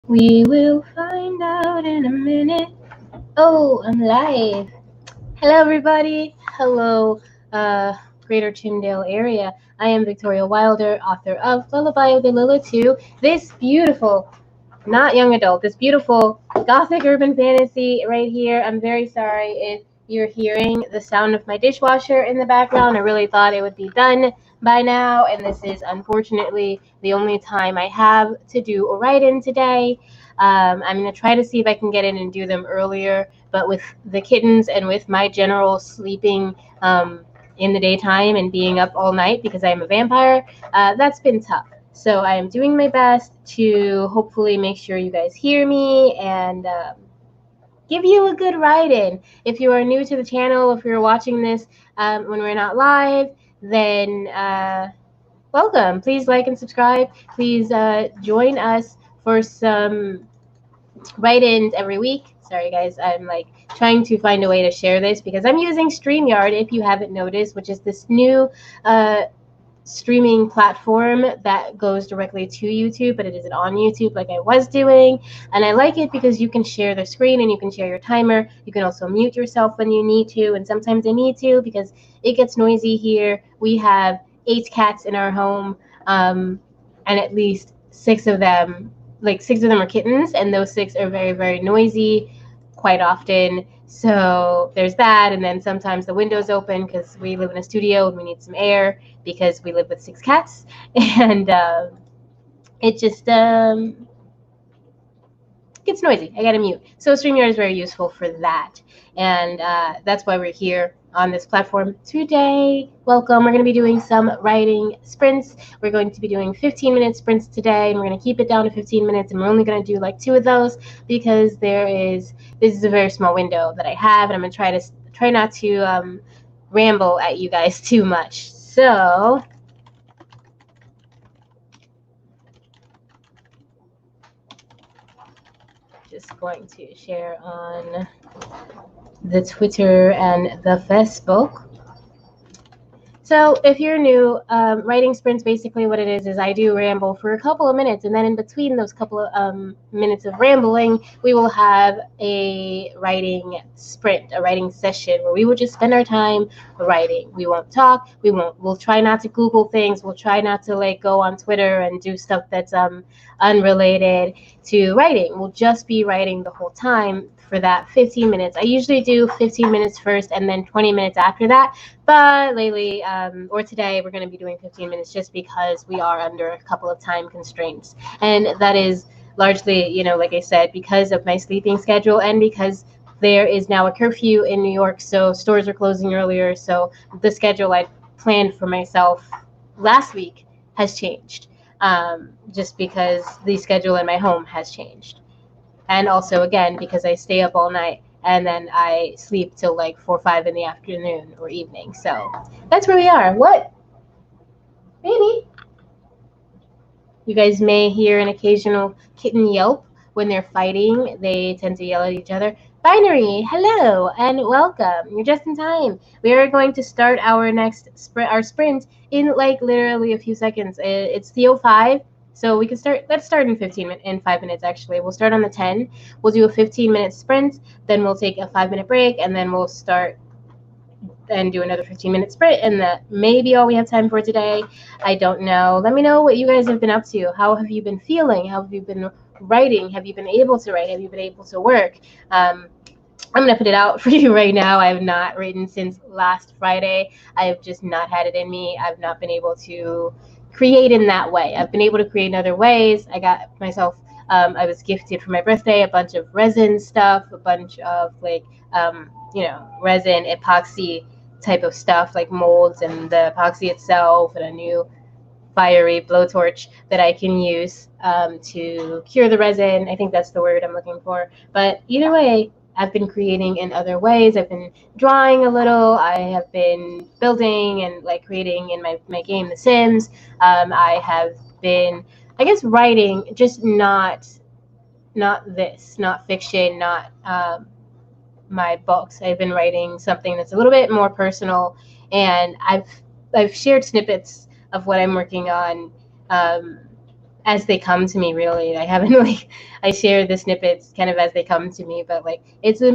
We will find out in a minute. Oh, I'm live. Hello, everybody. Hello, Greater Tyndale area. I am Victoria Wilder, author of Lullaby of Delilah 2. This beautiful, not young adult, this beautiful gothic urban fantasy right here. I'm very sorry if you're hearing the sound of my dishwasher in the background. I really thought it would be done by now, and this is unfortunately the only time I have to do a write-in today. I'm going to try to see if I can get in and do them earlier, but with the kittens and with my general sleeping in the daytime and being up all night because I am a vampire, that's been tough. So I am doing my best to hopefully make sure you guys hear me and give you a good ride-in. If you are new to the channel, if you're watching this when we're not live, then welcome. Please like and subscribe. Please join us for some write-ins every week. Sorry, guys. I'm like trying to find a way to share this because I'm using StreamYard, if you haven't noticed, which is this new streaming platform that goes directly to YouTube, but it isn't on YouTube like I was doing. And I like it because you can share the screen and you can share your timer. You can also mute yourself when you need to, and sometimes I need to because it gets noisy here. We have 8 cats in our home, and at least 6 of them, like 6 of them are kittens, and those 6 are very, very noisy quite often. So there's that, and then sometimes the window's open because we live in a studio and we need some air because we live with 6 cats, and it just gets noisy. I gotta mute. So StreamYard is very useful for that, and that's why we're here on this platform today. Welcome. We're going to be doing some writing sprints. We're going to be doing 15-minute sprints today, and we're going to keep it down to 15 minutes, and we're only going to do like 2 of those because this is a very small window that I have, and I'm going to try not to ramble at you guys too much. So just going to share on the Twitter and the Facebook. So if you're new, writing sprints, basically what it is I do ramble for a couple of minutes, and then in between those couple of minutes of rambling, we will have a writing sprint, a writing session where we will just spend our time writing. We won't talk. We'll try not to Google things. We'll try not to like go on Twitter and do stuff that's unrelated to writing. We'll just be writing the whole time for that 15 minutes. I usually do 15 minutes first and then 20 minutes after that. But lately, or today, we're going to be doing 15 minutes just because we are under a couple of time constraints. And that is largely, like I said, because of my sleeping schedule and because there is now a curfew in New York, so stores are closing earlier. So the schedule I planned for myself last week has changed, just because the schedule in my home has changed. And also, again, because I stay up all night and then I sleep till like 4 or 5 in the afternoon or evening. So that's where we are. What? Baby? You guys may hear an occasional kitten yelp when they're fighting. They tend to yell at each other. Binary, hello and welcome. You're just in time. We are going to start our next sprint in like literally a few seconds. It's the 05. So we can start. Let's start in 5 minutes. Actually, we'll start on the 10. We'll do a 15-minute sprint. Then we'll take a 5-minute break, and then we'll start and do another 15-minute sprint. And that may be all we have time for today. I don't know. Let me know what you guys have been up to. How have you been feeling? How have you been writing? Have you been able to write? Have you been able to work? I'm going to put it out for you right now. I have not written since last Friday. I have just not had it in me. I've not been able to create in that way. I've been able to create in other ways. I got myself, I was gifted for my birthday a bunch of resin stuff, a bunch of like, resin, epoxy type of stuff, like molds and the epoxy itself, and a new fiery blowtorch that I can use to cure the resin. I think that's the word I'm looking for. But either way, I've been creating in other ways. I've been drawing a little. I have been building and like creating in my game, The Sims. I have been, I guess, writing, just not this, not fiction, not my books. I've been writing something that's a little bit more personal, and I've shared snippets of what I'm working on as they come to me, really. I haven't like, I share the snippets kind of as they come to me, but like it's a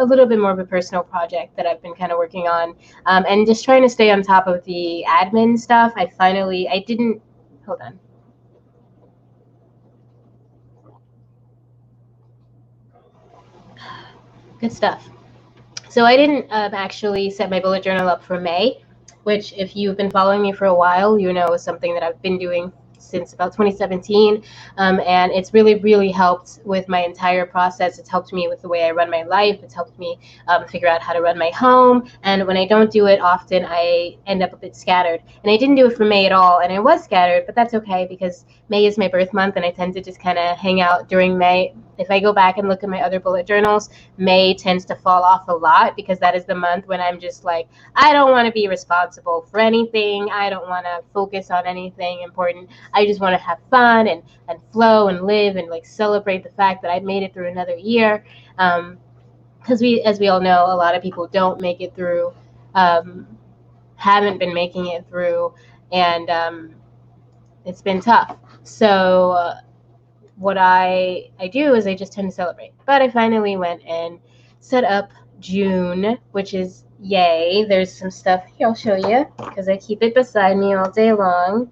little bit more of a personal project that I've been kind of working on, and just trying to stay on top of the admin stuff. I didn't, hold on. Good stuff. So I didn't actually set my bullet journal up for May, which if you've been following me for a while, you know is something that I've been doing since about 2017, and it's really, really helped with my entire process. It's helped me with the way I run my life. It's helped me figure out how to run my home. And when I don't do it often, I end up a bit scattered. And I didn't do it for May at all, and I was scattered, but that's okay because May is my birth month, and I tend to just kind of hang out during May. If I go back and look at my other bullet journals, May tends to fall off a lot because that is the month when I'm just like, I don't want to be responsible for anything. I don't want to focus on anything important. I just want to have fun and flow and live and like celebrate the fact that I've made it through another year. Because as we all know, a lot of people don't make it through, haven't been making it through, and it's been tough. So what I do is I just tend to celebrate. But I finally went and set up June, which is yay. There's some stuff here I'll show you because I keep it beside me all day long.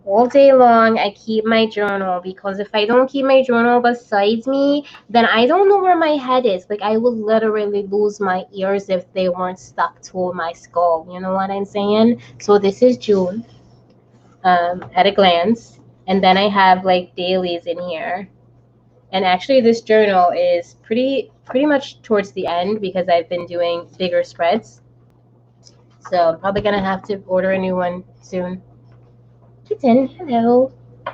All day long, I keep my journal because if I don't keep my journal beside me, then I don't know where my head is. Like, I will literally lose my ears if they weren't stuck to my skull. You know what I'm saying? So this is June, at a glance. And then I have like dailies in here. And actually this journal is pretty much towards the end because I've been doing bigger spreads. So I'm probably gonna have to order a new one soon. Kitten, hello. All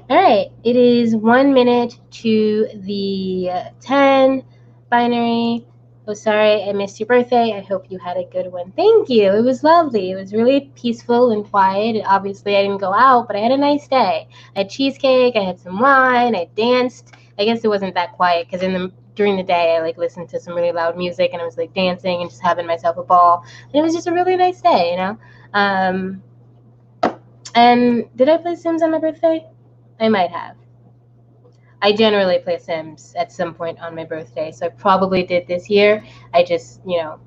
right, it is 1 minute to the 10 binary. Oh, sorry, I missed your birthday. I hope you had a good one. Thank you. It was lovely. It was really peaceful and quiet. Obviously, I didn't go out, but I had a nice day. I had cheesecake. I had some wine. I danced. I guess it wasn't that quiet because during the day, I like listened to some really loud music and I was like dancing and just having myself a ball. And it was just a really nice day, you know. And did I play Sims on my birthday? I might have. I generally play Sims at some point on my birthday, so I probably did this year. I just,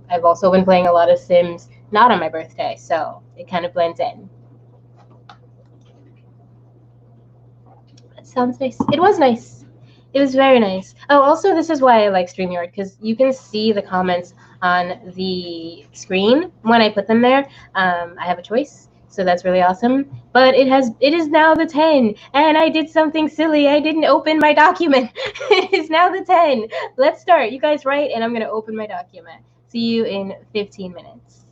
I've also been playing a lot of Sims not on my birthday, so it kind of blends in. That sounds nice. It was nice. It was very nice. Oh, also, this is why I like StreamYard, because you can see the comments on the screen when I put them there. I have a choice. So that's really awesome. But it is now the 10, and I did something silly. I didn't open my document. It is now the 10. Let's start. You guys write, and I'm going to open my document. See you in 15 minutes.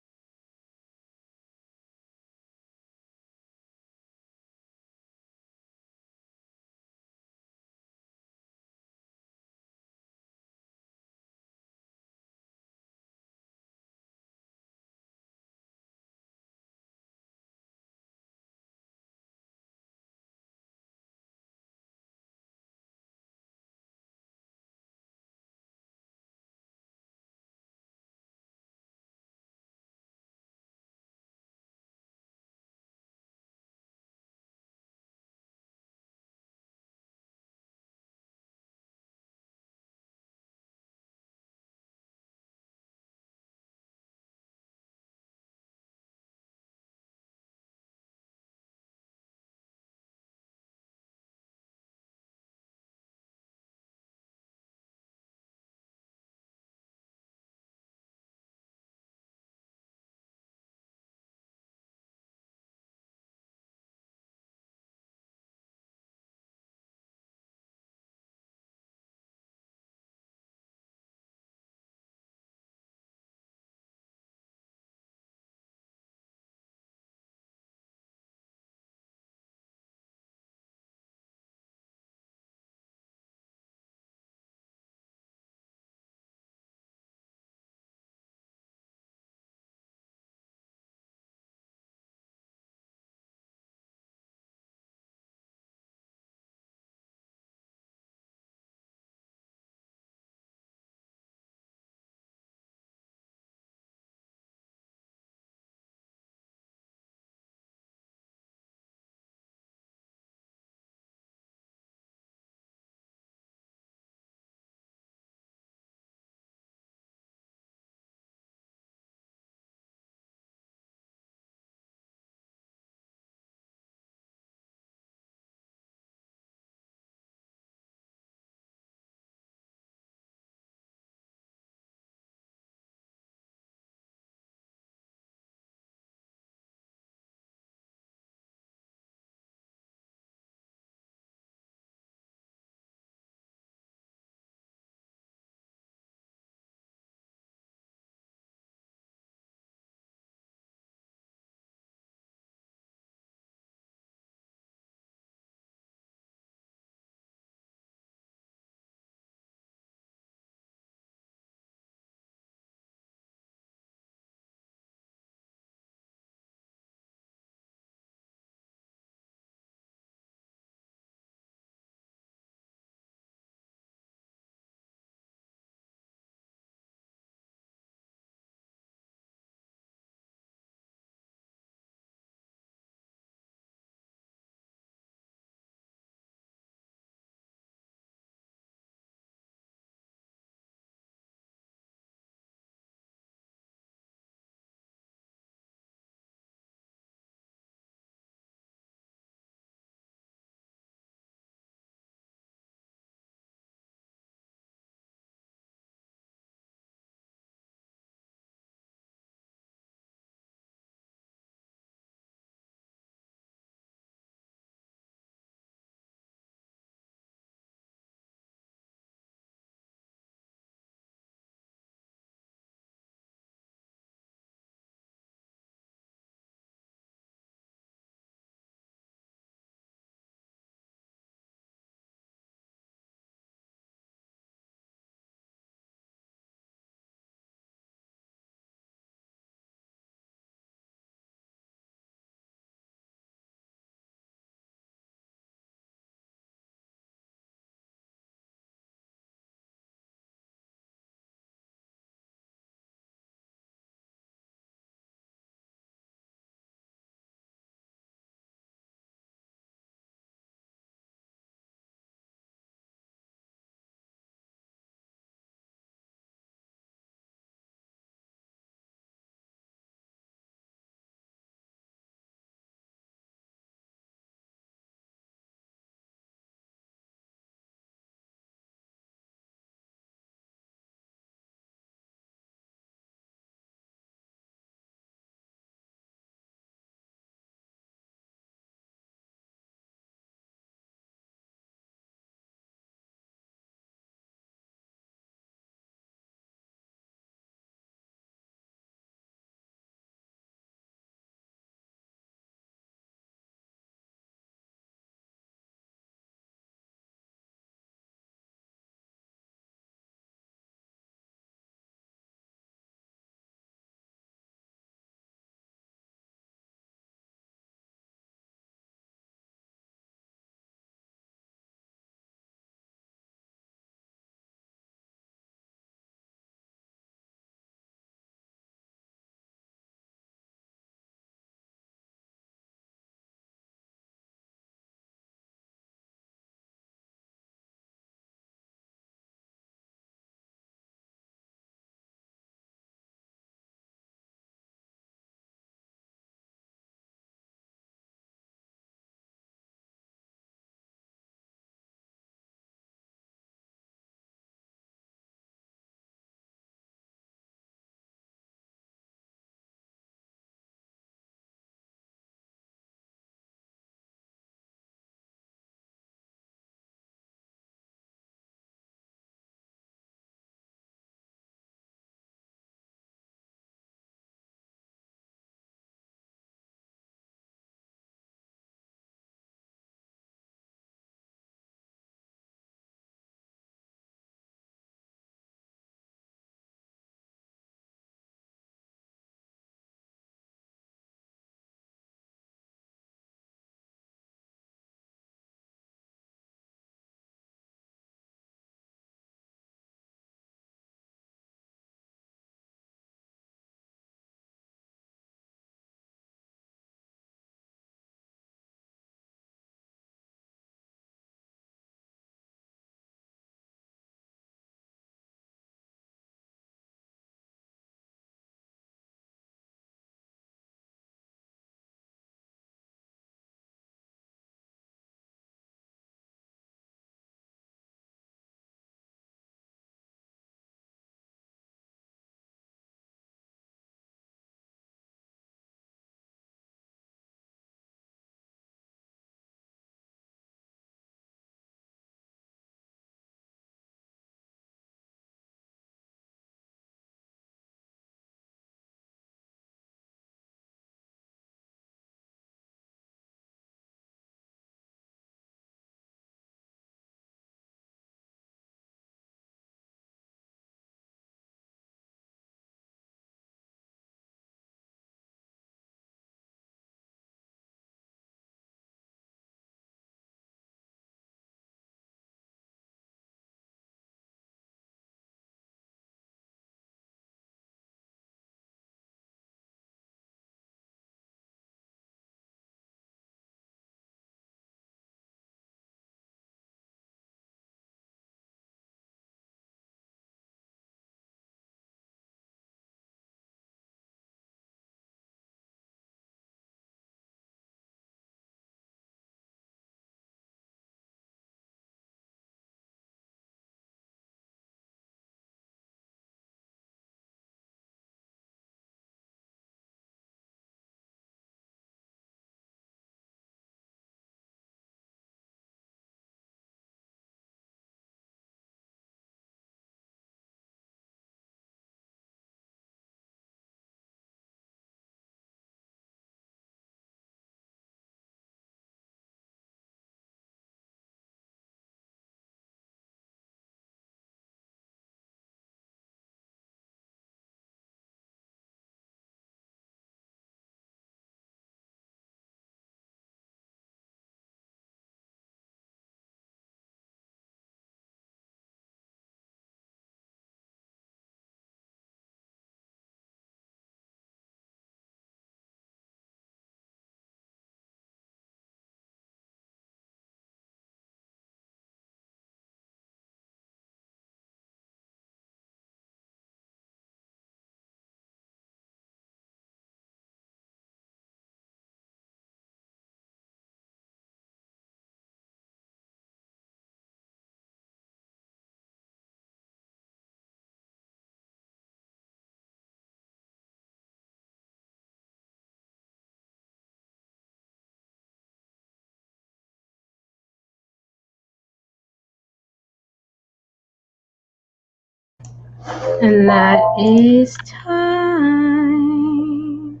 And that is time.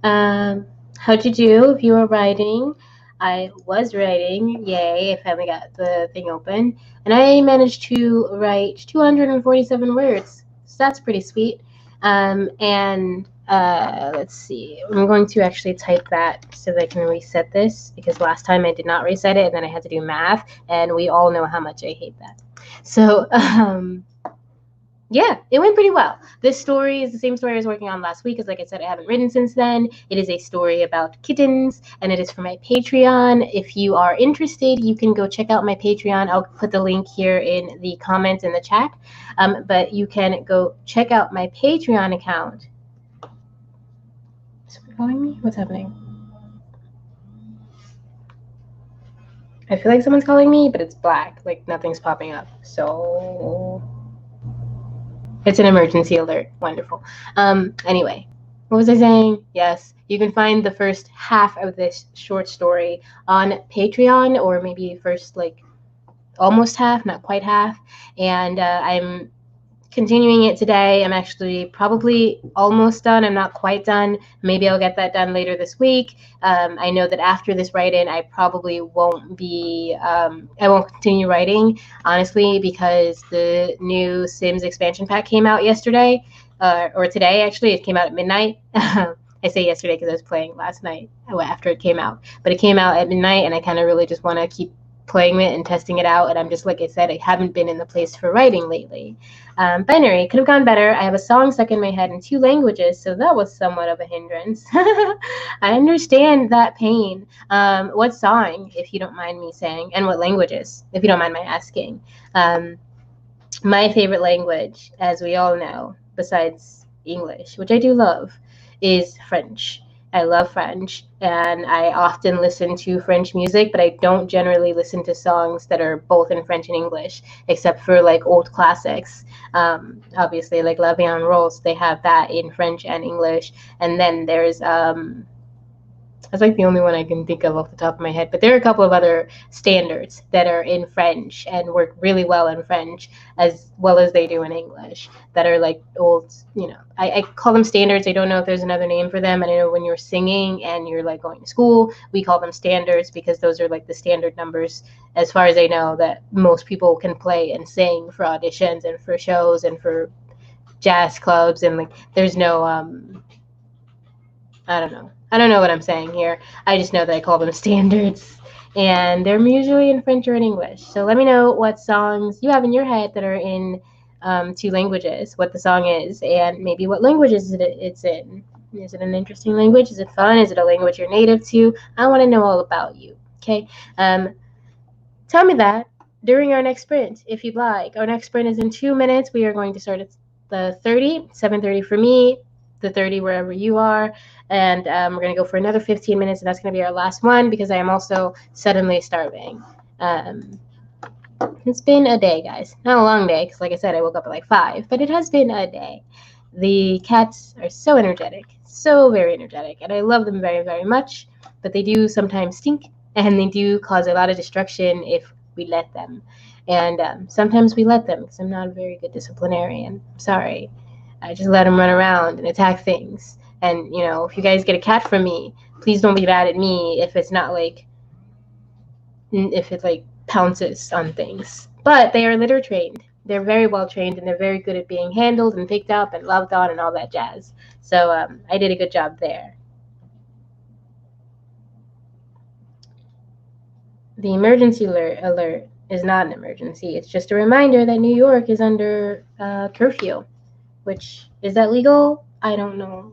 How'd you do if you were writing? I was writing. Yay, I finally got the thing open. And I managed to write 247 words. So that's pretty sweet. Let's see. I'm going to actually type that so that I can reset this because last time I did not reset it and then I had to do math. And we all know how much I hate that. So, yeah, it went pretty well. This story is the same story I was working on last week, because like I said, I haven't written since then. It is a story about kittens, and it is for my Patreon. If you are interested, you can go check out my Patreon. I'll put the link here in the comments in the chat. But you can go check out my Patreon account. Is someone calling me? What's happening? I feel like someone's calling me, but it's black. Like nothing's popping up. So it's an emergency alert. Wonderful. Anyway, what was I saying? Yes, you can find the first half of this short story on Patreon, or maybe first like almost half, not quite half. And I'm continuing it today. I'm actually probably almost done. I'm not quite done. Maybe I'll get that done later this week. I know that after this write-in, I probably won't be, I won't continue writing, honestly, because the new Sims expansion pack came out yesterday, or today, actually. It came out at midnight. I say yesterday because I was playing last night after it came out. But it came out at midnight, and I kind of really just want to keep playing it and testing it out. And I'm just, like I said, I haven't been in the place for writing lately. But anyway, could have gone better. I have a song stuck in my head in 2 languages, so that was somewhat of a hindrance. I understand that pain. What song, if you don't mind me saying, and what languages, if you don't mind my asking? My favorite language, as we all know, besides English, which I do love, is French. I love French, and I often listen to French music, but I don't generally listen to songs that are both in French and English, except for like old classics. Obviously, like La Vie en Rose, they have that in French and English. And then there's that's like the only one I can think of off the top of my head. But there are a couple of other standards that are in French and work really well in French as well as they do in English that are like old, I call them standards. I don't know if there's another name for them. And I know when you're singing and you're like going to school, we call them standards because those are like the standard numbers, as far as I know, that most people can play and sing for auditions and for shows and for jazz clubs. And like there's no I don't know. I don't know what I'm saying here. I just know that I call them standards. And they're usually in French or in English. So let me know what songs you have in your head that are in 2 languages, what the song is, and maybe what languages it's in. Is it an interesting language? Is it fun? Is it a language you're native to? I want to know all about you. Okay? Tell me that during our next sprint, if you'd like. Our next sprint is in 2 minutes. We are going to start at the 30, 7:30 for me, the 30 wherever you are. And we're going to go for another 15 minutes, and that's going to be our last one because I am also suddenly starving. It's been a day, guys. Not a long day because, like I said, I woke up at like 5, but it has been a day. The cats are so energetic, so very energetic, and I love them very, very much, but they do sometimes stink, and they do cause a lot of destruction if we let them. And sometimes we let them because I'm not a very good disciplinarian. Sorry. I just let them run around and attack things. And, if you guys get a cat from me, please don't be mad at me if it's not like, if it like pounces on things. But they are litter trained. They're very well trained, and they're very good at being handled and picked up and loved on and all that jazz. So I did a good job there. The emergency alert is not an emergency. It's just a reminder that New York is under curfew, which, is that legal? I don't know.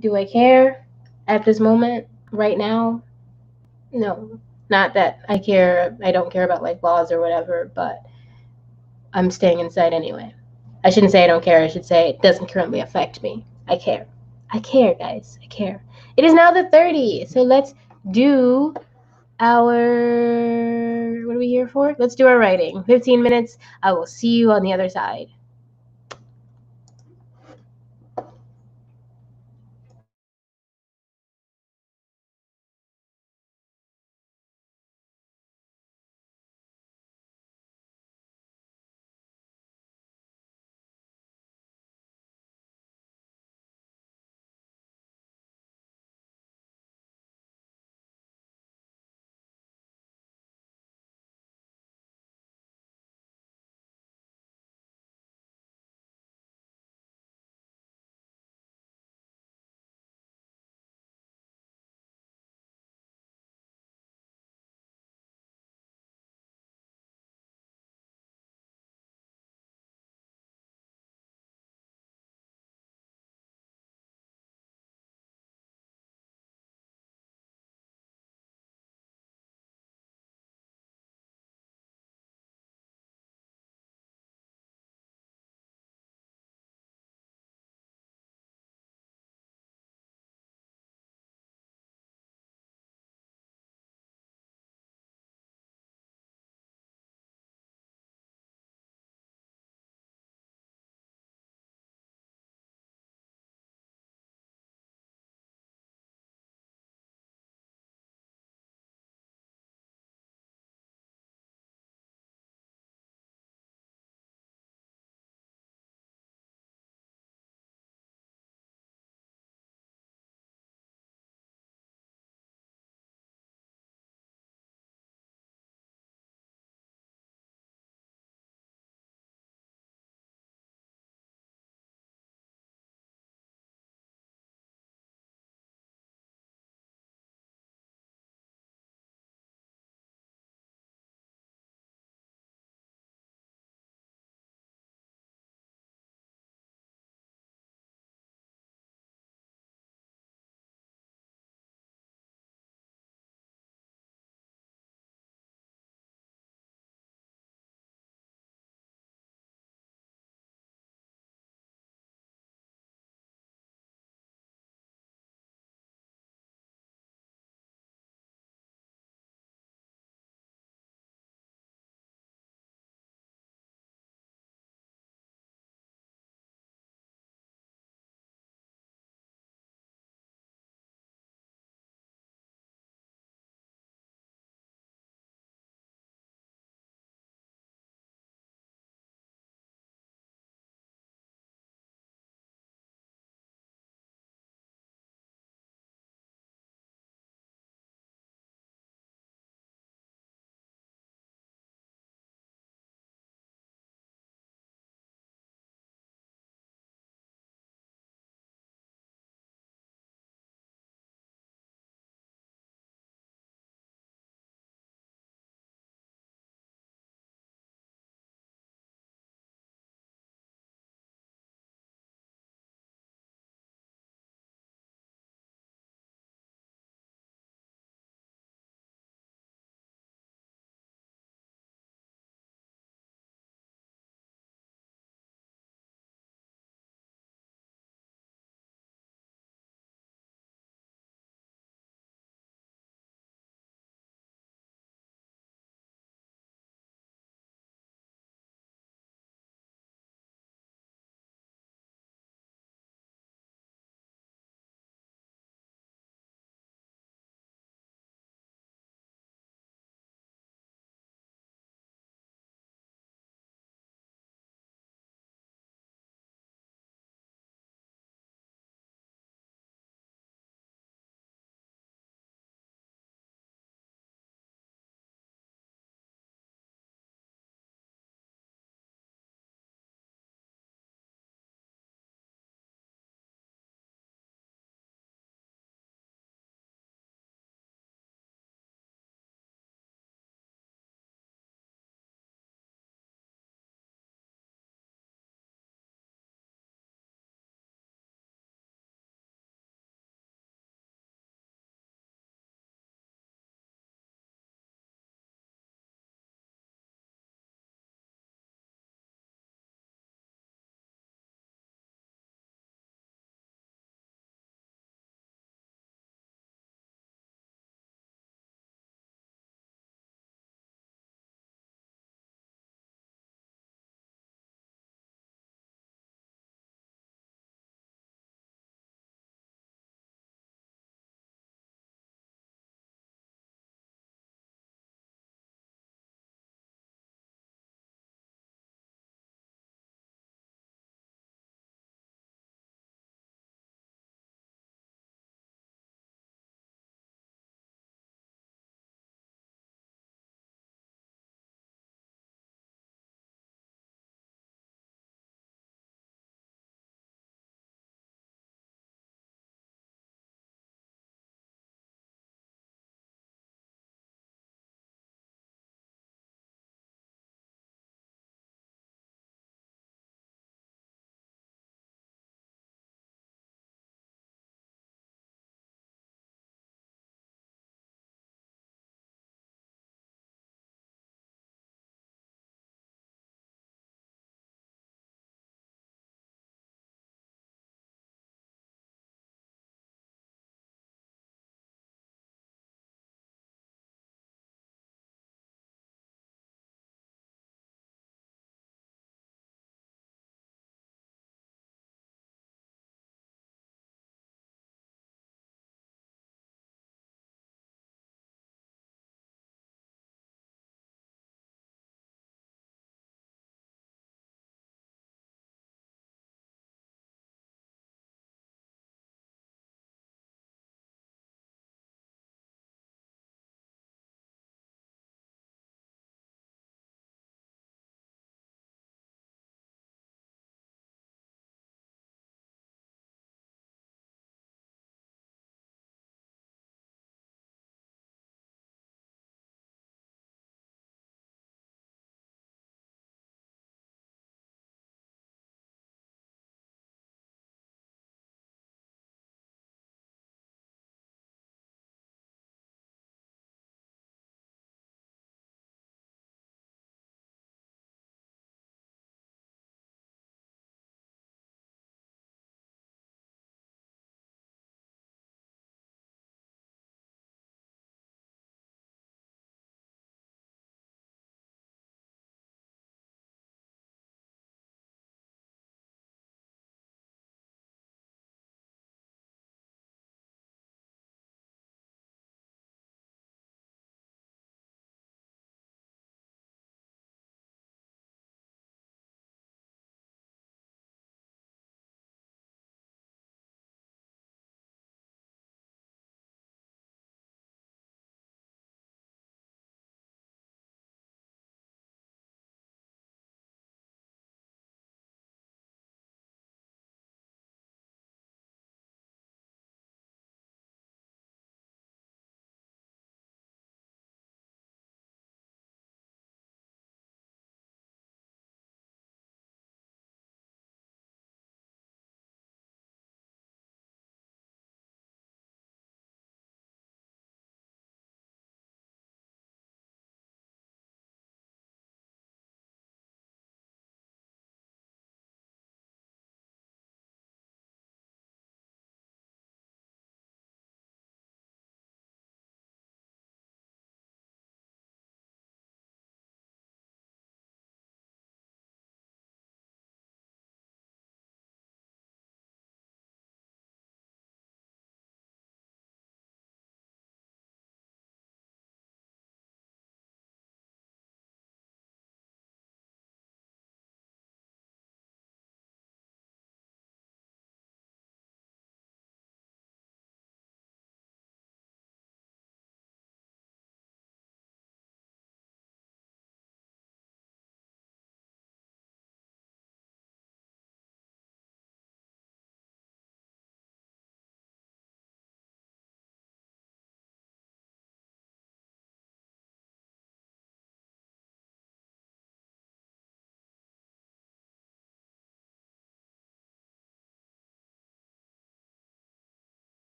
Do I care at this moment right now? No, not that I care. I don't care about like laws or whatever, but I'm staying inside anyway. I shouldn't say I don't care. I should say it doesn't currently affect me. I care. I care, guys. I care. It is now the 30, so let's do our, what are we here for? Let's do our writing. 15 minutes. I will see you on the other side.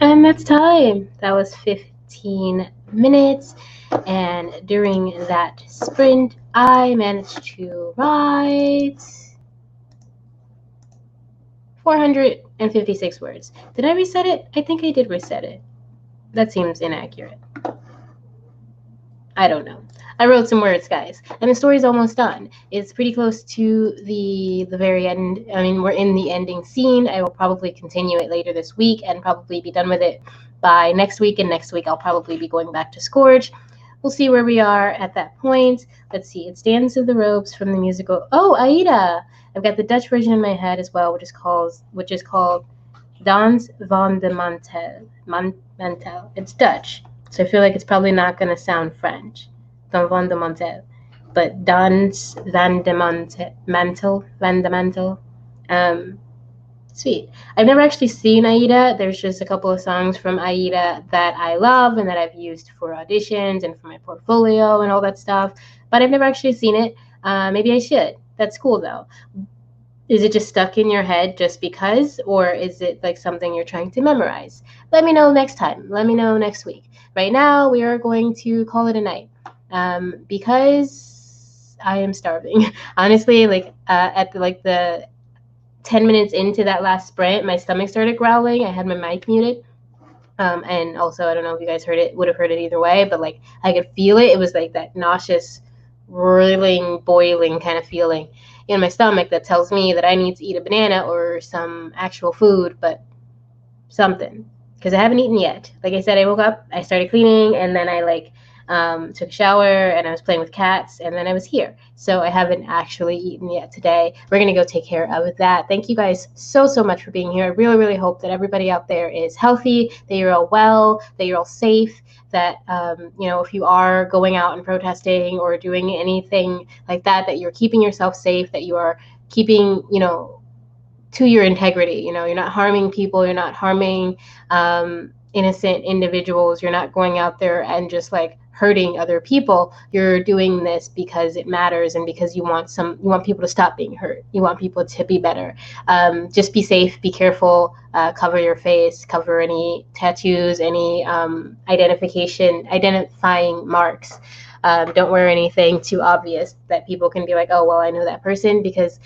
And that's time. That was 15 minutes. And during that sprint, I managed to write 456 words. Did I reset it? I think I did reset it. That seems inaccurate. I don't know. I wrote some words, guys, and the story's almost done. It's pretty close to the very end. I mean, we're in the ending scene. I will probably continue it later this week and probably be done with it by next week. And next week, I'll probably be going back to Scourge. We'll see where we are at that point. Let's see. It's Dance of the Robes from the musical. Oh, Aida. I've got the Dutch version in my head as well, which is called Dans van de Mantel. It's Dutch. So I feel like it's probably not going to sound French. Don van de Mantel. But Dans van de Mantel. Sweet. I've never actually seen Aida. There's just a couple of songs from Aida that I love and that I've used for auditions and for my portfolio and all that stuff. But I've never actually seen it. Maybe I should. That's cool, though. Is it just stuck in your head just because, or is it like something you're trying to memorize? Let me know next time. Let me know next week. Right now, we are going to call it a night because I am starving. Honestly, like at the 10 minutes into that last sprint, my stomach started growling. I had my mic muted. And also, I don't know if you guys would have heard it either way, but like I could feel it. It was like that nauseous, boiling kind of feeling in my stomach that tells me that I need to eat a banana or some actual food, but something, because I haven't eaten yet. Like I said, I woke up, I started cleaning, and then I took a shower, and I was playing with cats, and then I was here. So I haven't actually eaten yet today. We're going to go take care of that. Thank you guys so much for being here. I really, really hope that everybody out there is healthy, that you're all well, that you're all safe, that, if you are going out and protesting or doing anything like that, that you're keeping yourself safe, that you are keeping, to your integrity. You're not harming people, you're not harming innocent individuals, you're not going out there and just like hurting other people. You're doing this because it matters and because you want people to stop being hurt. You want people to be better. Just be safe, be careful, cover your face, cover any tattoos, any identifying marks. Don't wear anything too obvious that people can be like, oh, well, I know that person, because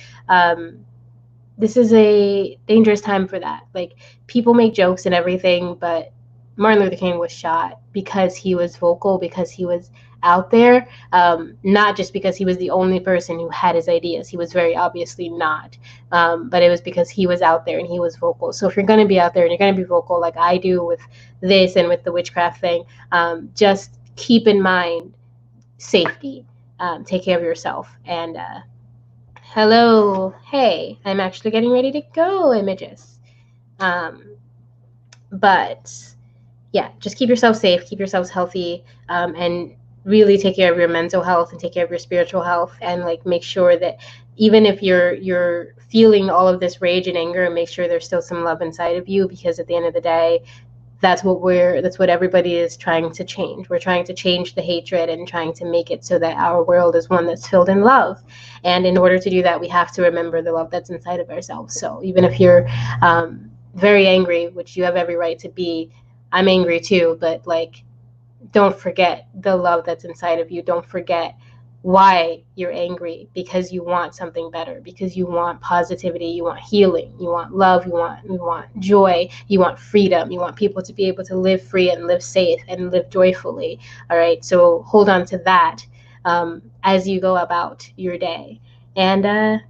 this is a dangerous time for that. Like, people make jokes and everything, but Martin Luther King was shot because he was vocal, because he was out there, not just because he was the only person who had his ideas. He was very obviously not, but it was because he was out there and he was vocal. So if you're going to be out there and you're going to be vocal like I do with this and with the witchcraft thing, just keep in mind safety. Take care of yourself. And hello, hey, I'm actually getting ready to go, images. But yeah, just keep yourself safe, keep yourselves healthy, and really take care of your mental health and take care of your spiritual health, and like make sure that even if you're feeling all of this rage and anger, make sure there's still some love inside of you, because at the end of the day, that's what everybody is trying to change. We're trying to change the hatred and trying to make it so that our world is one that's filled in love. And in order to do that, we have to remember the love that's inside of ourselves. So even if you're very angry, which you have every right to be, I'm angry too, but like, don't forget the love that's inside of you. Don't forget why you're angry, because you want something better, because you want positivity, you want healing, you want love, you want joy, you want freedom, you want people to be able to live free and live safe and live joyfully. All right, so hold on to that as you go about your day. And then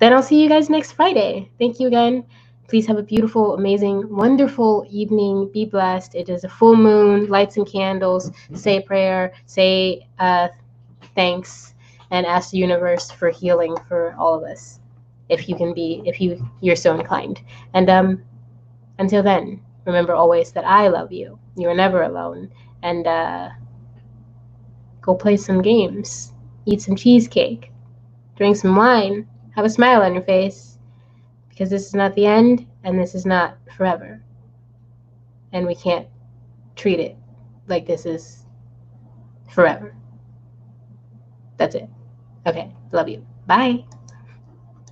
I'll see you guys next Friday. Thank you again. Please have a beautiful, amazing, wonderful evening. Be blessed. It is a full moon, lights and candles. Say a prayer, say thanks, and ask the universe for healing for all of us, if you're so inclined. And until then, remember always that I love you. You are never alone. And go play some games, eat some cheesecake, drink some wine, have a smile on your face, because this is not the end, and this is not forever. And we can't treat it like this is forever. That's it. Okay, love you. Bye.